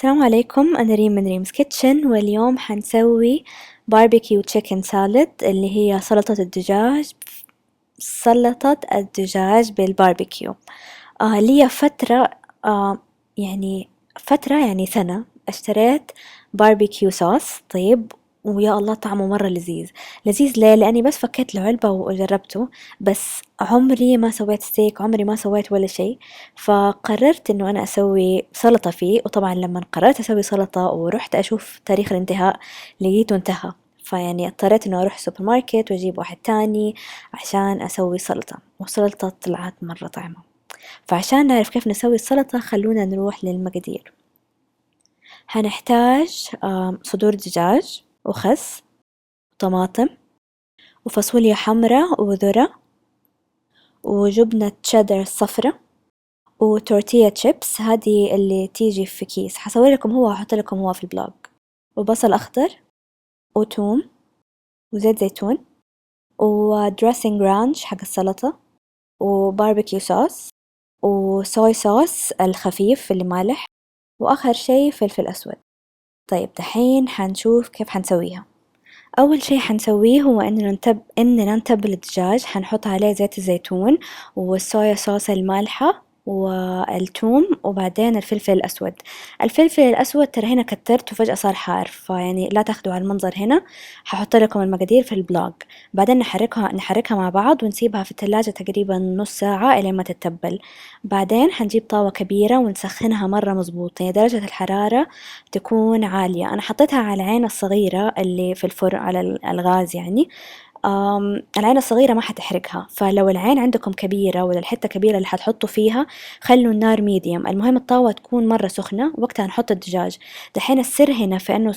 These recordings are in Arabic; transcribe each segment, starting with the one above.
السلام عليكم، أنا ريم من ريمز كيتشن، واليوم حنسوي باربيكيو تشيكن سالاد اللي هي سلطة الدجاج بالباربيكيو. لي فترة، آه يعني يعني سنة اشتريت باربيكيو صوص طيب. ويا الله طعمه مرة لذيذ. لذيذ ليه؟ لأني بس فكيت له علبة وجربته، بس عمري ما سويت ستيك، عمري ما سويت ولا شيء. فقررت إنه أنا أسوي سلطة فيه، وطبعا لما قررت أسوي سلطة ورحت أشوف تاريخ الانتهاء لقيته انتهى. فيعني اضطريت إنه أروح سوبر ماركت وأجيب واحد تاني عشان أسوي سلطة، والسلطة طلعت مرة طعمة. فعشان نعرف كيف نسوي السلطة خلونا نروح للمقادير. هنحتاج صدور دجاج وخس وطماطم وفاصوليا حمراء وذرة وجبنة تشيدر صفرة وتورتيا شيبس، هذه اللي تيجي في كيس، حسوي لكم هو وهحط لكم هو في البلوج، وبصل أخضر وتوم وزيت زيتون ودريسنج رانش حق السلطة وباربيكيو صوص وصويا صوص الخفيف اللي مالح، وآخر شي فلفل أسود. طيب دحين حنشوف كيف حنسويها. أول شي حنسويه هو إننا نتبل الدجاج، حنحط عليه زيت الزيتون والصويا صوص المالحة والثوم وبعدين الفلفل الأسود. الفلفل الأسود ترى هنا كترت وفجأة صار حار، فيعني لا تاخدوا على المنظر هنا. هحط لكم المقادير في البلوج. بعدين نحركها مع بعض ونسيبها في الثلاجة تقريبا نص ساعة إلى ما تتبل. بعدين حنجيب طاوة كبيرة ونسخنها مرة مظبوط، يعني درجة الحرارة تكون عالية. أنا حطيتها على العين الصغيرة اللي في الفرن على الغاز يعني. العين الصغيرة ما حتحرقها، فلو العين عندكم كبيرة ولا الحتة كبيرة اللي حتحطوا فيها خلوا النار ميديم. المهم الطاوة تكون مرة سخنة وقتها نحط الدجاج. دحين السر هنا في إنه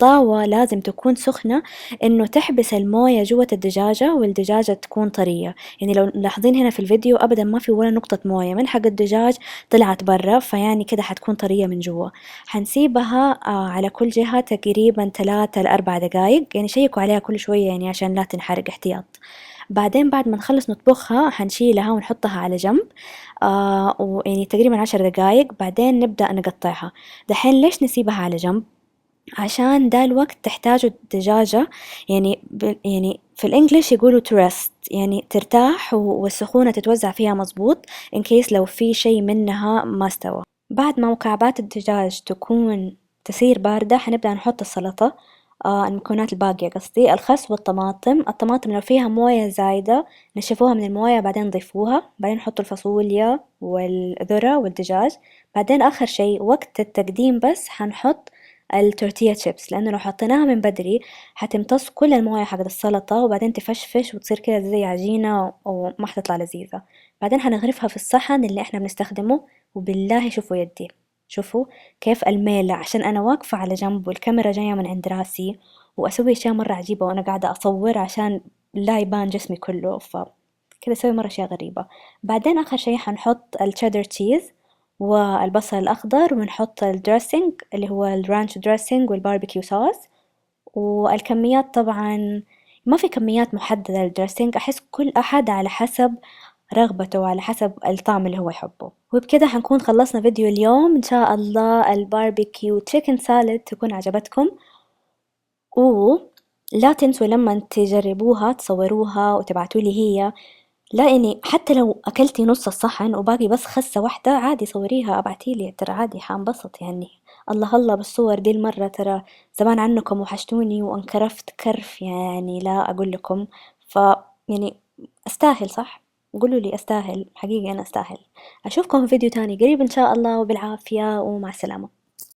الطاوة لازم تكون سخنة، إنه تحبس الموية جوة الدجاجة والدجاجة تكون طرية. يعني لو ملاحظين هنا في الفيديو أبدا ما في ولا نقطة موية من حق الدجاج طلعت برا، فيعني كده حتكون طرية من جوا. حنسيبها على كل جهة تقريبا 3 ل4 دقايق، يعني شيكوا عليها كل شوية يعني عشان لا تنحرق احتياط. بعدين بعد ما نخلص نطبخها حنشيلها ونحطها على جنب، ويعني تقريبا 10 دقايق بعدين نبدأ نقطعها. دحين ليش نسيبها على جنب؟ عشان ده الوقت تحتاجه الدجاجة، يعني في الإنجليش يقولوا to rest، يعني ترتاح والسخونة تتوزع فيها مظبوط إن كيس لو في شي منها ما استوى. بعد ما مكعبات الدجاج تصير باردة حنبدأ نحط السلطة، المكونات الباقية قصدي الخس والطماطم. الطماطم لو فيها موية زايدة نشفوها من الموية بعدين ضيفوها، بعدين نحط الفاصوليا والذرة والدجاج. بعدين آخر شي وقت التقديم بس حنحط التورتيا شيبس، لأنه لو حطيناها من بدري حتمتص كل الموية حق السلطة وبعدين تفشفش وتصير كده زي عجينة وما حتطلع لذيذة. بعدين حنغرفها في الصحن اللي احنا بنستخدمه، وبالله شوفوا يدي، شوفوا كيف الميلة، عشان أنا واقفة على جنب والكاميرا جاية من عند راسي وأسوي أشياء مرة عجيبة وأنا قاعدة أصور عشان لا يبان جسمي كله، كده أسوي مرة أشياء غريبة. بعدين آخر شي حنحط التشيدر تشيز والبصل الأخضر، ونحط الدريسنج اللي هو الرانش دريسنج والباربيكيو صوص. والكميات طبعا ما في كميات محددة للدريسنج، أحس كل أحد على حسب رغبته وعلى حسب الطعم اللي هو يحبه. وبكده حنكون خلصنا فيديو اليوم. إن شاء الله الباربيكيو تشيكن سالاد تكون عجبتكم، ولا تنسوا لما تجربوها تصوروها وتبعتولي هي. لا يعني حتى لو أكلتي نص الصحن وباقي بس خسة واحدة عادي صوريها ابعتيلي، ترى عادي حانبسط يعني. الله الله بالصور دي المرة، ترى زمان عنكم وحشتوني وانكرفت كرف يعني لا أقول لكم. ف يعني أستاهل صح؟ قولوا لي أستاهل، حقيقي أنا أستاهل. أشوفكم في فيديو تاني قريب إن شاء الله، وبالعافية ومع السلامة.